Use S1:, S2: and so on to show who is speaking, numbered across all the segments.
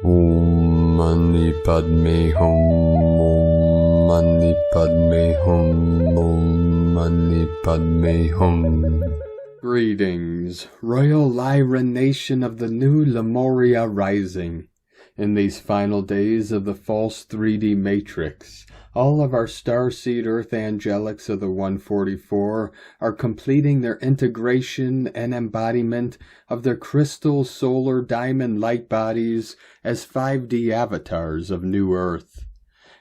S1: Om Mani Padme Hum, Om Mani Padme Hum, Om Mani Padme Hum. Greetings, Royal Lyran Nation of the new Lemuria rising. In these final days of the false 3D matrix, all of our starseed earth angelics of the 144 are completing their integration and embodiment of their crystal solar diamond light bodies as 5D avatars of new earth.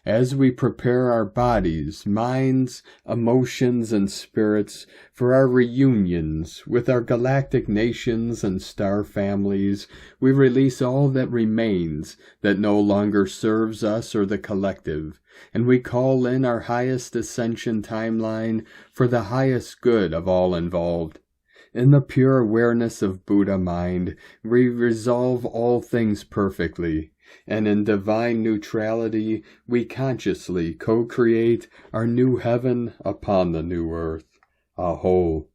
S1: As we prepare our bodies, minds, emotions, and spirits for our reunions with our galactic nations and star families, we release all that remains that no longer serves us or the collective, and we call in our highest ascension timeline for the highest good of all involved. In the pure awareness of Buddha mind, we resolve all things perfectly, and in divine neutrality, we consciously co-create our new heaven upon the new earth. A'ho.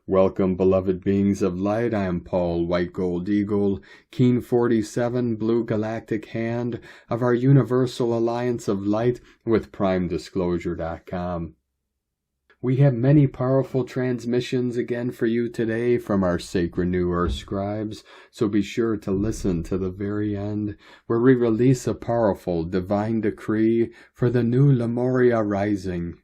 S1: Welcome, beloved beings of light. I am paulwhitegoldeagle, Keen 47, Blue Galactic Hand of our Universal Alliance of Light with primedisclosure.com. We have many powerful transmissions again for you today from our sacred New Earth scribes, so be sure to listen to the very end, where we release a powerful divine decree for the new Lemuria rising.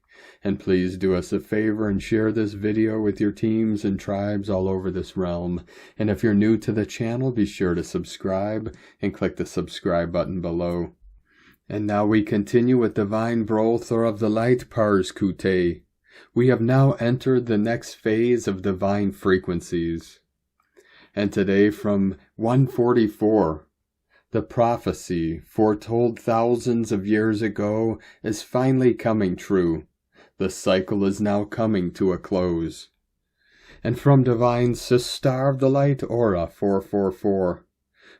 S1: And please do us a favor and share this video with your teams and tribes all over this realm. And if you're new to the channel, be sure to subscribe and click the subscribe button below. And now we continue with Divine Butler of the Light Pars Kute. We have now entered the next phase of divine frequencies. And today from 144, the prophecy foretold thousands of years ago is finally coming true. The cycle is now coming to a close. And from Divine Sister of the Light Aura 444,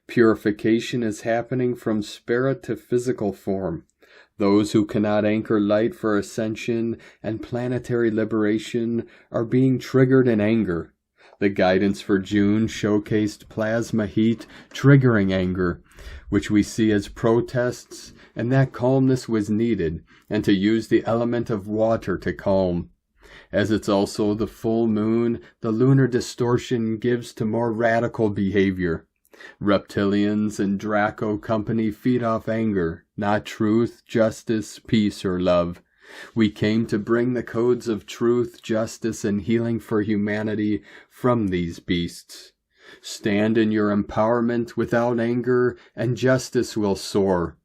S1: purification is happening from spirit to physical form. Those who cannot anchor light for ascension and planetary liberation are being triggered in anger. The guidance for June showcased plasma heat triggering anger, which we see as protests, and that calmness was needed, and to use the element of water to calm. As it's also the full moon, the lunar distortion gives to more radical behavior. Reptilians and Draco company feed off anger, not truth, justice, peace, or love. We came to bring the codes of truth, justice, and healing for humanity from these beasts. Stand in your empowerment without anger, and justice will soar.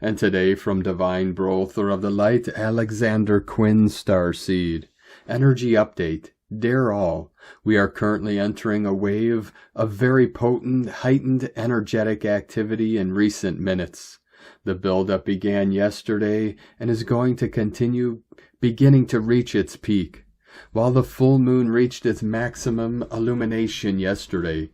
S1: And today from Divine Butler of the Light, Alexander Quinn Starseed. Energy update. Dear all, we are currently entering a wave of very potent, heightened energetic activity in recent minutes. The buildup began yesterday and is going to continue, beginning to reach its peak. While the full moon reached its maximum illumination yesterday,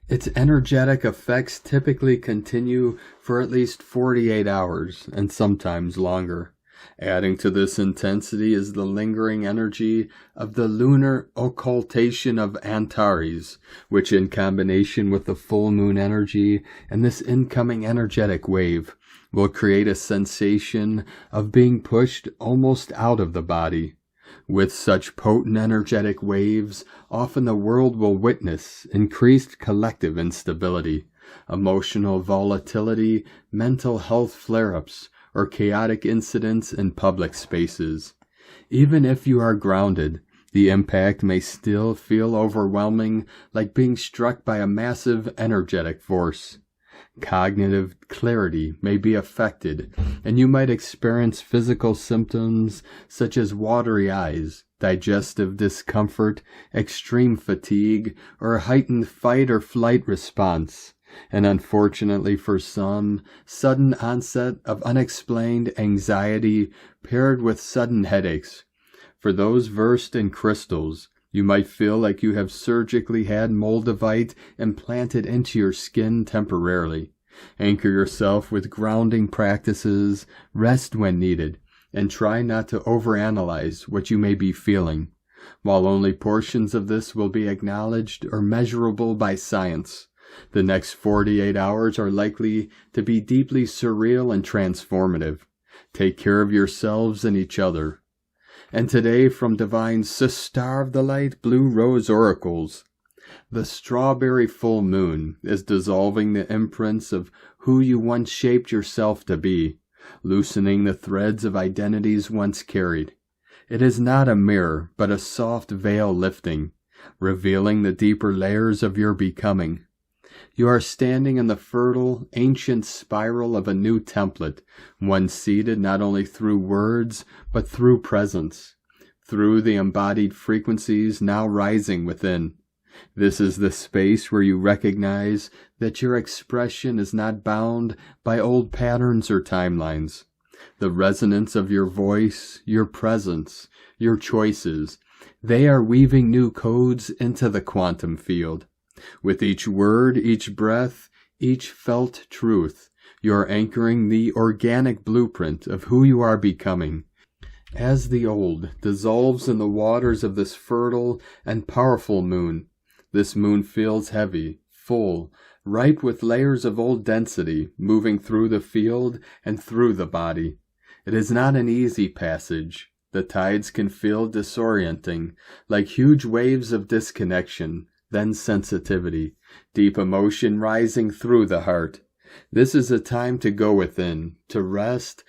S1: its energetic effects typically continue for at least 48 hours and sometimes longer. Adding to this intensity is the lingering energy of the lunar occultation of Antares, which in combination with the full moon energy and this incoming energetic wave will create a sensation of being pushed almost out of the body. With such potent energetic waves, often the world will witness increased collective instability, emotional volatility, mental health flare-ups, or chaotic incidents in public spaces. Even if you are grounded, the impact may still feel overwhelming, like being struck by a massive energetic force. Cognitive clarity may be affected, and you might experience physical symptoms such as watery eyes, digestive discomfort, extreme fatigue, or a heightened fight or flight response. And unfortunately for some, sudden onset of unexplained anxiety paired with sudden headaches. For those versed in crystals, you might feel like you have surgically had moldavite implanted into your skin temporarily. Anchor yourself with grounding practices, rest when needed, and try not to overanalyze what you may be feeling. While only portions of this will be acknowledged or measurable by science, The next 48 hours are likely to be deeply surreal and transformative. Take care of yourselves and each other. And today from Divine Star of the Light Blue Rose Oracles, the strawberry full moon is dissolving the imprints of who you once shaped yourself to be, loosening the threads of identities once carried. It is not a mirror, but a soft veil lifting, revealing the deeper layers of your becoming. You are standing in the fertile, ancient spiral of a new template, one seeded not only through words, but through presence, through the embodied frequencies now rising within. This is the space where you recognize that your expression is not bound by old patterns or timelines. The resonance of your voice, your presence, your choices, they are weaving new codes into the quantum field. With each word, each breath, each felt truth, you are anchoring the organic blueprint of who you are becoming. As the old dissolves in the waters of this fertile and powerful moon, this moon feels heavy, full, ripe with layers of old density moving through the field and through the body. It is not an easy passage. The tides can feel disorienting, like huge waves of disconnection, then sensitivity, deep emotion rising through the heart. This is a time to go within, to rest,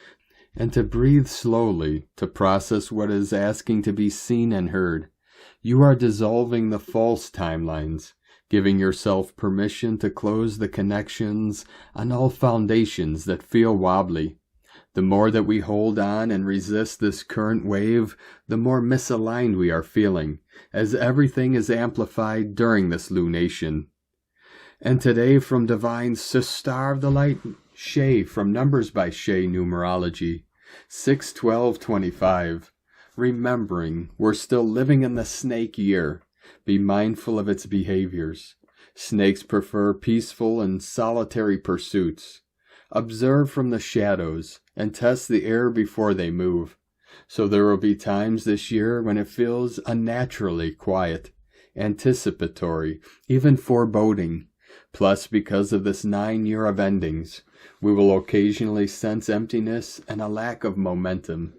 S1: and to breathe slowly, to process what is asking to be seen and heard. You are dissolving the false timelines, giving yourself permission to close the connections on all foundations that feel wobbly. The more that we hold on and resist this current wave, the more misaligned we are feeling, as everything is amplified during this lunation. And today from Divine Star of the Light, Shay from Numbers by Shay Numerology, 6/12/25. Remembering we're still living in the snake year. Be mindful of its behaviors. Snakes prefer peaceful and solitary pursuits. Observe from the shadows and test the air before they move. So there will be times this year when it feels unnaturally quiet, anticipatory, even foreboding. Plus, because of this 9-year of endings, we will occasionally sense emptiness and a lack of momentum.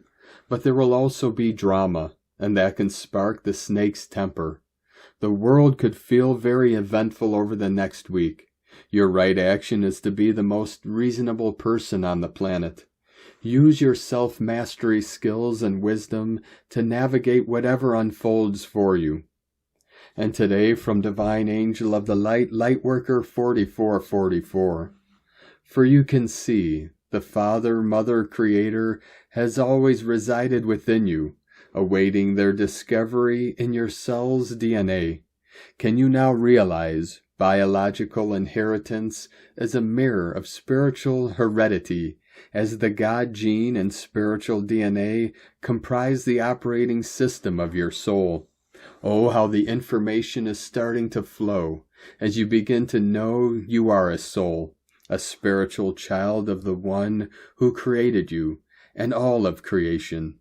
S1: But there will also be drama, and that can spark the snake's temper. The world could feel very eventful over the next week. Your right action is to be the most reasonable person on the planet. Use your self-mastery skills and wisdom to navigate whatever unfolds for you. And today from Divine Angel of the Light, Lightworker 4444. For you can see, the Father, Mother, Creator has always resided within you, awaiting their discovery in your cell's DNA. Can you now realize biological inheritance as a mirror of spiritual heredity, as the God gene and spiritual DNA comprise the operating system of your soul? Oh, how the information is starting to flow as you begin to know you are a soul, a spiritual child of the One who created you and all of creation.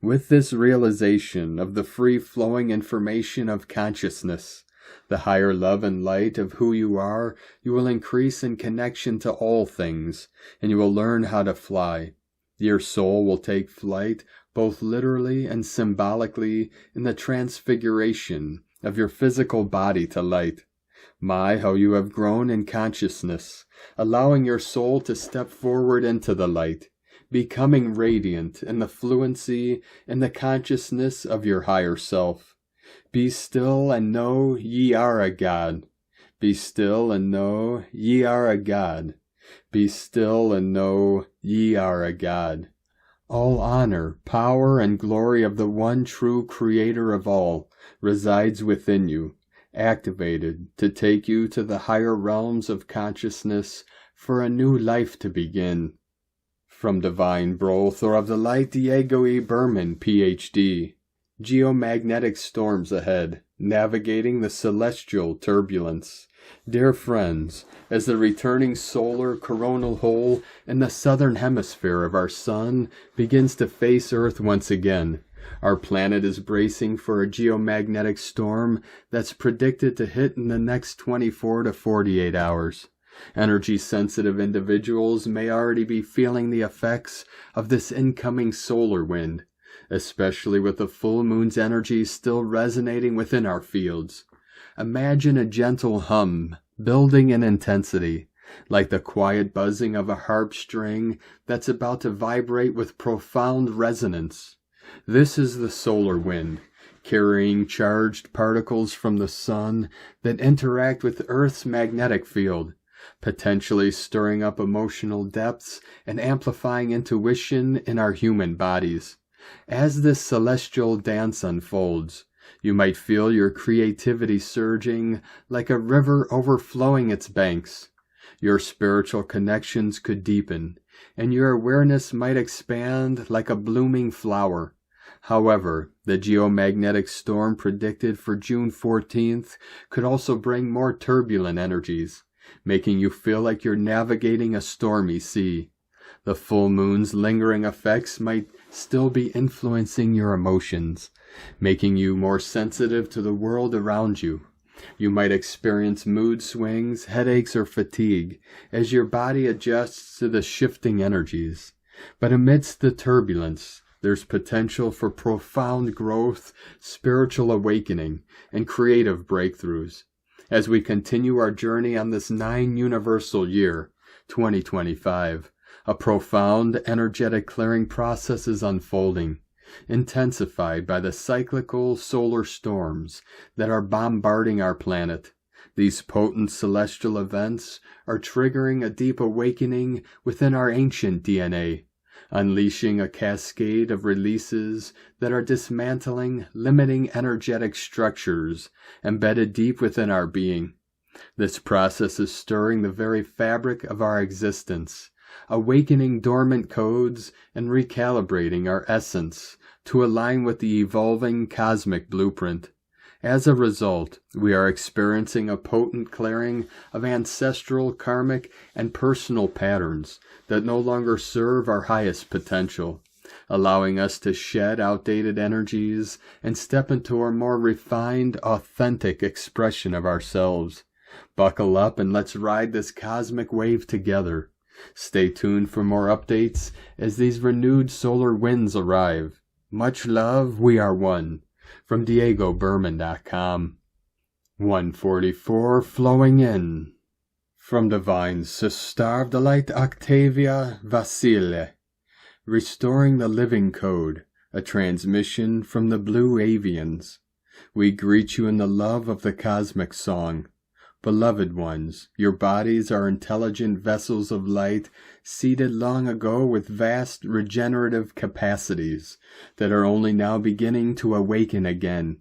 S1: With this realization of the free-flowing information of consciousness, the higher love and light of who you are, you will increase in connection to all things, and you will learn how to fly. Your soul will take flight both literally and symbolically in the transfiguration of your physical body to light. My, how you have grown in consciousness, allowing your soul to step forward into the light, becoming radiant in the fluency and the consciousness of your higher self. Be still and know ye are a God. Be still and know ye are a God. Be still and know ye are a God. All honor, power, and glory of the one true Creator of all resides within you, activated to take you to the higher realms of consciousness for a new life to begin. From Divine Brother of the Light, Diego E. Berman, Ph.D. Geomagnetic storms ahead, navigating the celestial turbulence. Dear friends, as the returning solar coronal hole in the southern hemisphere of our sun begins to face Earth once again, Our planet is bracing for a geomagnetic storm that's predicted to hit in the next 24 to 48 hours. Energy-sensitive individuals may already be feeling the effects of this incoming solar wind, especially with the full moon's energy still resonating within our fields. Imagine a gentle hum, building in intensity, like the quiet buzzing of a harp string that's about to vibrate with profound resonance. This is the solar wind, carrying charged particles from the sun that interact with Earth's magnetic field, potentially stirring up emotional depths and amplifying intuition in our human bodies. As this celestial dance unfolds, you might feel your creativity surging like a river overflowing its banks. Your spiritual connections could deepen, and your awareness might expand like a blooming flower. However, the geomagnetic storm predicted for June 14th could also bring more turbulent energies, making you feel like you're navigating a stormy sea. The full moon's lingering effects might still be influencing your emotions, making you more sensitive to the world around you. You might experience mood swings, headaches, or fatigue as your body adjusts to the shifting energies. But amidst the turbulence, there's potential for profound growth, spiritual awakening, and creative breakthroughs. As we continue our journey on this 9-universal year, 2025, a profound energetic clearing process is unfolding, intensified by the cyclical solar storms that are bombarding our planet. These potent celestial events are triggering a deep awakening within our ancient DNA, unleashing a cascade of releases that are dismantling limiting energetic structures embedded deep within our being. This process is stirring the very fabric of our existence, awakening dormant codes and recalibrating our essence to align with the evolving cosmic blueprint. As a result, we are experiencing a potent clearing of ancestral, karmic, and personal patterns that no longer serve our highest potential, allowing us to shed outdated energies and step into a more refined, authentic expression of ourselves. Buckle up and let's ride this cosmic wave together. Stay tuned for more updates as these renewed solar winds arrive. Much love, we are one. From DiegoBerman.com. 144 flowing in. From Divine Sister of the Light Octavia Vasile. Restoring the Living Code, a transmission from the Blue Avians. We greet you in the love of the cosmic song. Beloved ones, your bodies are intelligent vessels of light, seeded long ago with vast regenerative capacities that are only now beginning to awaken again.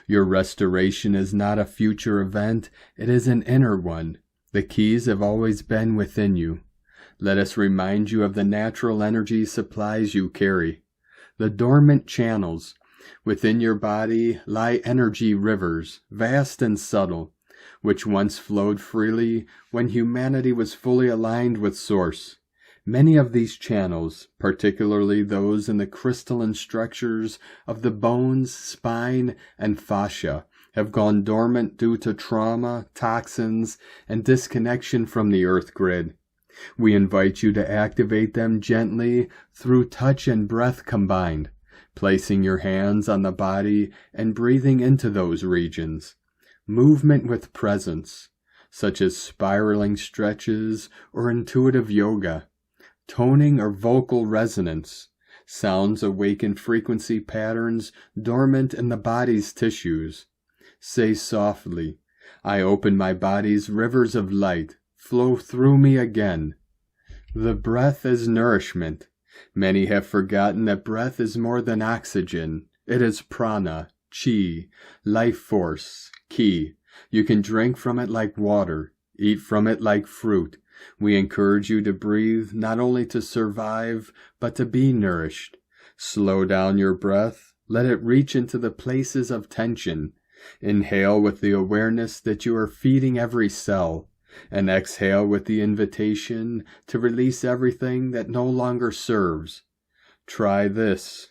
S1: Your restoration is not a future event, it is an inner one. The keys have always been within you. Let us remind you of the natural energy supplies you carry. The dormant channels within your body lie energy rivers, vast and subtle, which once flowed freely when humanity was fully aligned with Source. Many of these channels, particularly those in the crystalline structures of the bones, spine, and fascia, have gone dormant due to trauma, toxins, and disconnection from the earth grid. We invite you to activate them gently through touch and breath combined, placing your hands on the body and breathing into those regions. Movement with presence, such as spiraling stretches or intuitive yoga, toning or vocal resonance. Sounds awaken frequency patterns dormant in the body's tissues. Say softly, I open my body's rivers of light, flow through me again. The breath is nourishment. Many have forgotten that breath is more than oxygen. It is prana, chi, life force, ki. You can drink from it like water, eat from it like fruit. We encourage you to breathe not only to survive, but to be nourished. Slow down your breath. Let it reach into the places of tension. Inhale with the awareness that you are feeding every cell, and exhale with the invitation to release everything that no longer serves. Try this.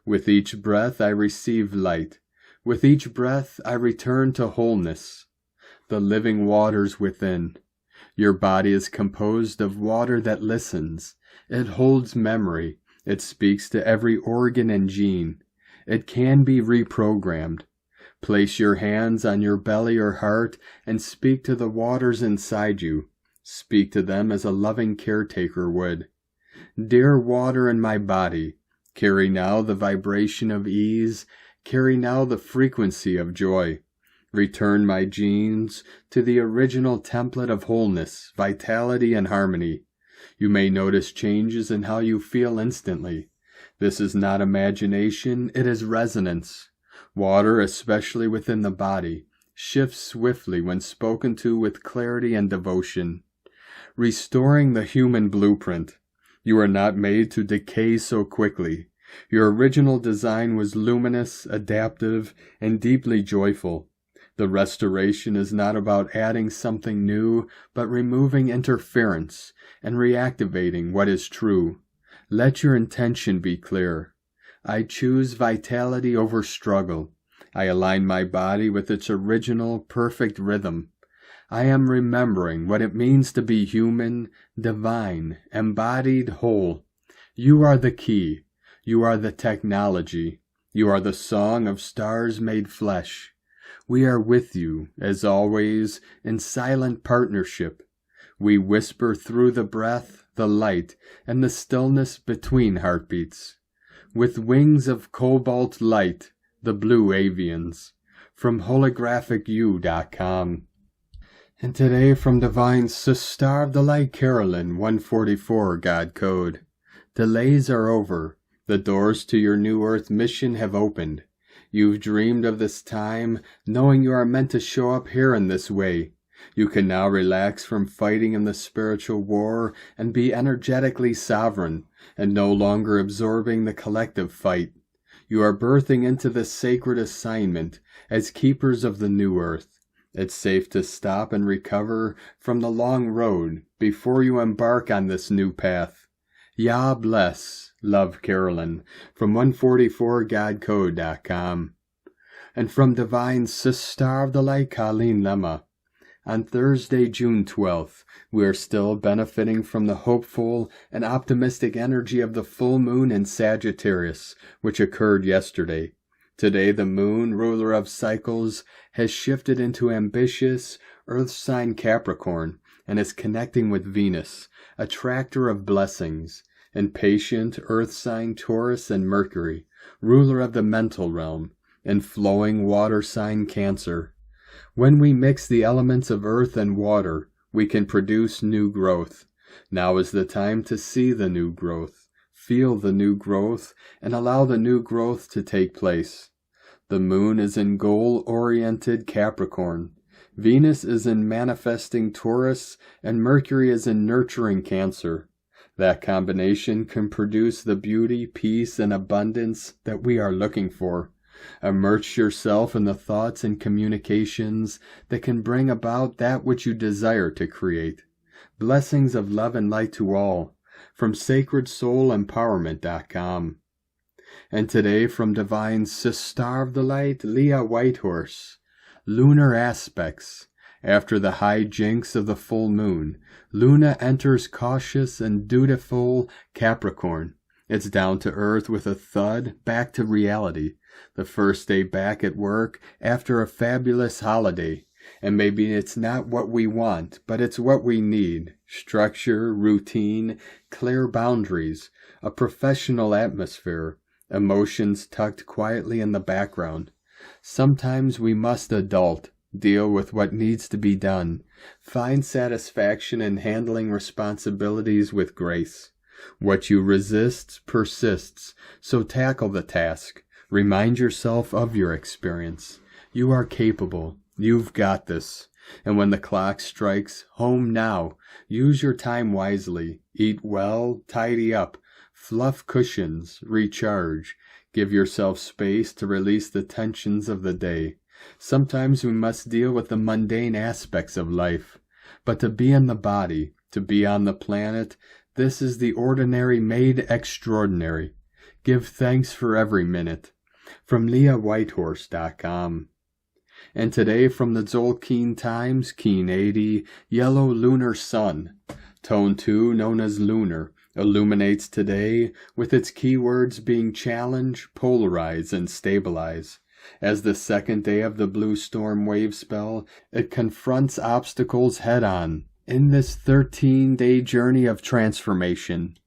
S1: With each breath I receive light. With each breath I return to wholeness. The living waters within. Your body is composed of water that listens. It holds memory. It speaks to every organ and gene. It can be reprogrammed. Place your hands on your belly or heart and speak to the waters inside you. Speak to them as a loving caretaker would. Dear water in my body, carry now the vibration of ease, carry now the frequency of joy. Return my genes to the original template of wholeness, vitality, and harmony. You may notice changes in how you feel instantly. This is not imagination, it is resonance. Water, especially within the body, shifts swiftly when spoken to with clarity and devotion. Restoring the human blueprint. You are not made to decay so quickly. Your original design was luminous, adaptive, and deeply joyful. The restoration is not about adding something new, but removing interference and reactivating what is true. Let your intention be clear. I choose vitality over struggle. I align my body with its original, perfect rhythm. I am remembering what it means to be human, divine, embodied, whole. You are the key. You are the technology. You are the song of stars made flesh. We are with you, as always, in silent partnership. We whisper through the breath, the light, and the stillness between heartbeats. With wings of cobalt light, the blue avians. From holographicU.com. And today from Divine Sister of the Light Carolyn, 144 God Code. Delays are over. The doors to your New Earth mission have opened. You've dreamed of this time, knowing you are meant to show up here in this way. You can now relax from fighting in the spiritual war and be energetically sovereign, and no longer absorbing the collective fight. You are birthing into this sacred assignment as keepers of the New Earth. It's safe to stop and recover from the long road before you embark on this new path. Yah bless, love Carolyn, from 144godcode.com. And from Divine Sister of the Light Colleen Lemma. On Thursday, June 12th, we are still benefiting from the hopeful and optimistic energy of the full moon in Sagittarius, which occurred yesterday. Today, the moon, ruler of cycles, has shifted into ambitious Earth sign Capricorn and is connecting with Venus, attractor of blessings, and patient Earth sign Taurus and Mercury, ruler of the mental realm, and flowing water sign Cancer. When we mix the elements of earth and water, we can produce new growth. Now is the time to see the new growth, feel the new growth, and allow the new growth to take place. The moon is in goal-oriented Capricorn. Venus is in manifesting Taurus, and Mercury is in nurturing Cancer. That combination can produce the beauty, peace, and abundance that we are looking for. Immerse yourself in the thoughts and communications that can bring about that which you desire to create. Blessings of love and light to all, from sacredsoulempowerment.com. And today from Divine Sister of the Light, Leah Whitehorse. Lunar aspects. After the high jinks of the full moon, Luna enters cautious and dutiful Capricorn. It's down to earth with a thud, back to reality. The first day back at work after a fabulous holiday. And maybe it's not what we want, but it's what we need. Structure, routine, clear boundaries, a professional atmosphere, emotions tucked quietly in the background. Sometimes we must adult, deal with what needs to be done, find satisfaction in handling responsibilities with grace. What you resist persists, so tackle the task. Remind yourself of your experience. You are capable. You've got this. And when the clock strikes home now, use your time wisely. Eat well, tidy up, fluff cushions, recharge. Give yourself space to release the tensions of the day. Sometimes we must deal with the mundane aspects of life. But to be in the body, to be on the planet, this is the ordinary made extraordinary. Give thanks for every minute. From LeahWhitehorse.com. And today from the Tzolk'in Times, Keen 80, Yellow Lunar Sun. Tone 2, known as lunar, illuminates today with its keywords being challenge, polarize, and stabilize. As the second day of the blue storm wave spell, it confronts obstacles head-on in this 13-day journey of transformation.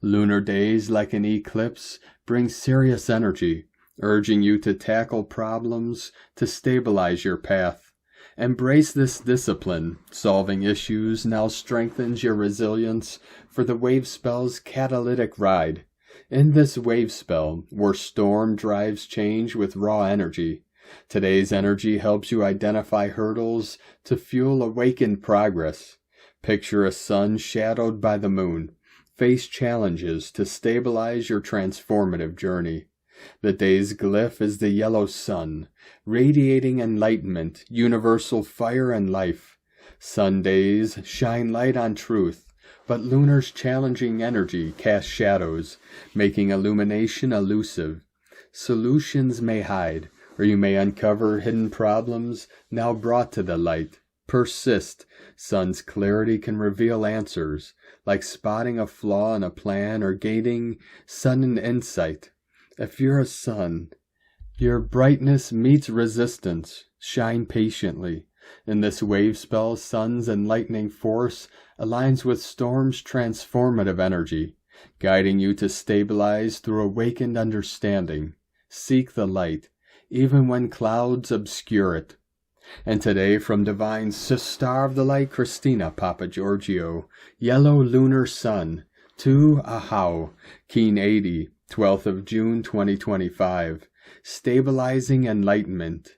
S1: Lunar days, like an eclipse, bring serious energy, urging you to tackle problems to stabilize your path. Embrace this discipline. Solving issues now strengthens your resilience for the wave spell's catalytic ride. In this wave spell, where storm drives change with raw energy, today's energy helps you identify hurdles to fuel awakened progress. Picture a sun shadowed by the moon. Face challenges to stabilize your transformative journey. The day's glyph is the yellow sun, radiating enlightenment, universal fire and life. Sun days shine light on truth, but lunar's challenging energy casts shadows, making illumination elusive. Solutions may hide, or you may uncover hidden problems now brought to the light. Persist. Sun's clarity can reveal answers, like spotting a flaw in a plan or gaining sudden insight. If you're a sun, your brightness meets resistance. Shine patiently. In this wave spell, sun's enlightening force aligns with storm's transformative energy, guiding you to stabilize through awakened understanding. Seek the light, even when clouds obscure it. And today, from Divine Star of the Light, Christina Papa Giorgio, Yellow Lunar Sun, 2 A'ho, Keen 80, 12th of June 2025, Stabilizing Enlightenment.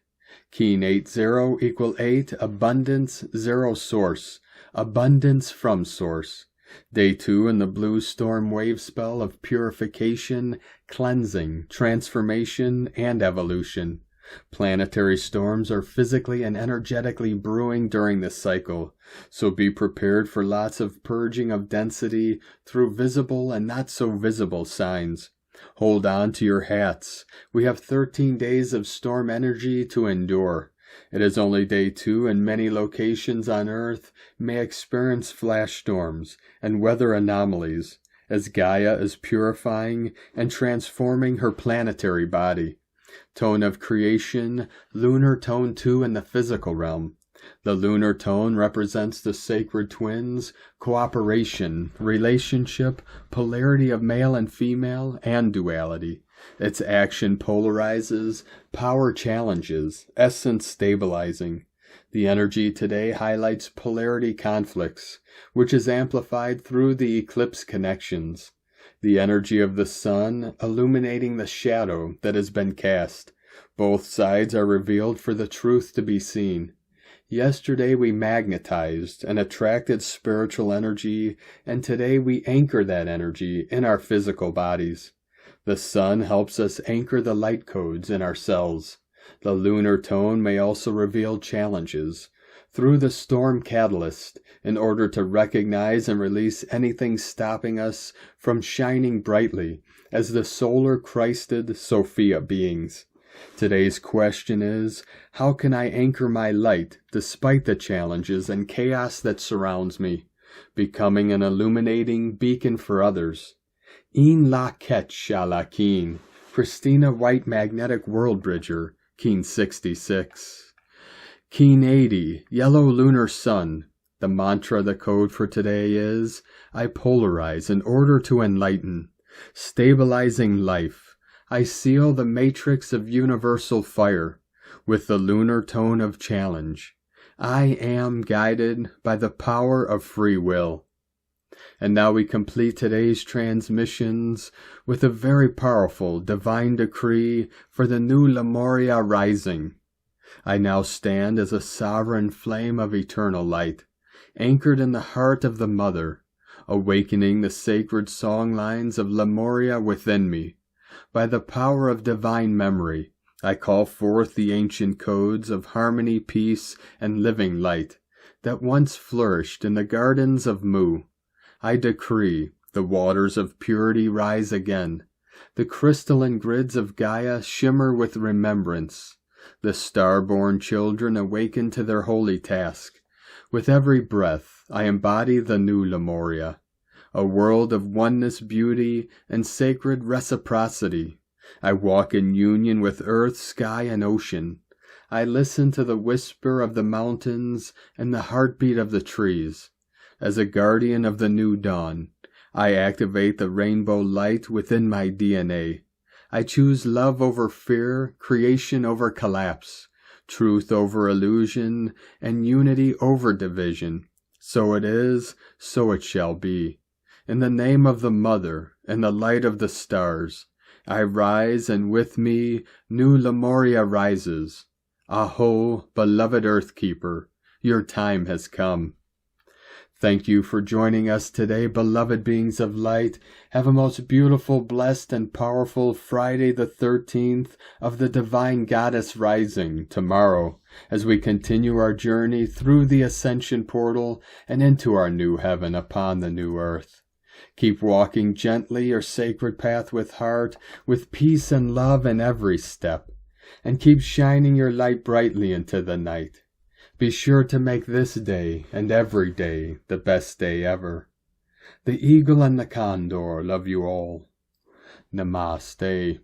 S1: Keen 80 equal 8, Abundance 0 Source, Abundance from Source. Day 2 in the blue storm wave spell of purification, cleansing, transformation, and evolution. Planetary storms are physically and energetically brewing during this cycle, so be prepared for lots of purging of density through visible and not so visible signs. Hold on to your hats. We have 13 days of storm energy to endure. It is only day 2 and many locations on Earth may experience flash storms and weather anomalies, as Gaia is purifying and transforming her planetary body. Tone of creation, lunar tone 2 in the physical realm. The lunar tone represents the sacred twins, cooperation, relationship, polarity of male and female, and duality. Its action polarizes, power challenges, essence stabilizing. The energy today highlights polarity conflicts, which is amplified through the eclipse connections. The energy of the sun illuminating the shadow that has been cast. Both sides are revealed for the truth to be seen. Yesterday we magnetized and attracted spiritual energy, and today we anchor that energy in our physical bodies. The sun helps us anchor the light codes in our cells. The lunar tone may also reveal challenges through the storm catalyst in order to recognize and release anything stopping us from shining brightly as the solar Christed Sophia beings. Today's question is, how can I anchor my light despite the challenges and chaos that surrounds me, becoming an illuminating beacon for others? In la ketch shala keen, Christina White Magnetic World Bridger, Keen 66. Keen 80, Yellow Lunar Sun. The mantra, the code for today is, I polarize in order to enlighten. Stabilizing life. I seal the matrix of universal fire with the lunar tone of challenge. I am guided by the power of free will. And now we complete today's transmissions with a very powerful divine decree for the new Lemuria rising. I now stand as a sovereign flame of eternal light, anchored in the heart of the Mother, awakening the sacred song lines of Lemuria within me. By the power of divine memory, I call forth the ancient codes of harmony, peace, and living light that once flourished in the gardens of Mu. I decree the waters of purity rise again. The crystalline grids of Gaia shimmer with remembrance. The star-born children awaken to their holy task. With every breath, I embody the new Lemuria, a world of oneness, beauty, and sacred reciprocity. I walk in union with earth, sky, and ocean. I listen to the whisper of the mountains and the heartbeat of the trees. As a guardian of the new dawn, I activate the rainbow light within my DNA. I choose love over fear, creation over collapse, truth over illusion, and unity over division. So it is, so it shall be. In the name of the Mother and the light of the stars, I rise, and with me new Lemuria rises. A'ho, beloved Earthkeeper, your time has come. Thank you for joining us today, beloved beings of light. Have a most beautiful, blessed, and powerful Friday the 13th of the Divine Goddess Rising tomorrow, as we continue our journey through the Ascension portal and into our new heaven upon the new earth. Keep walking gently your sacred path with heart, with peace and love in every step, and keep shining your light brightly into the night. Be sure to make this day and every day the best day ever. The eagle and the condor love you all. Namaste.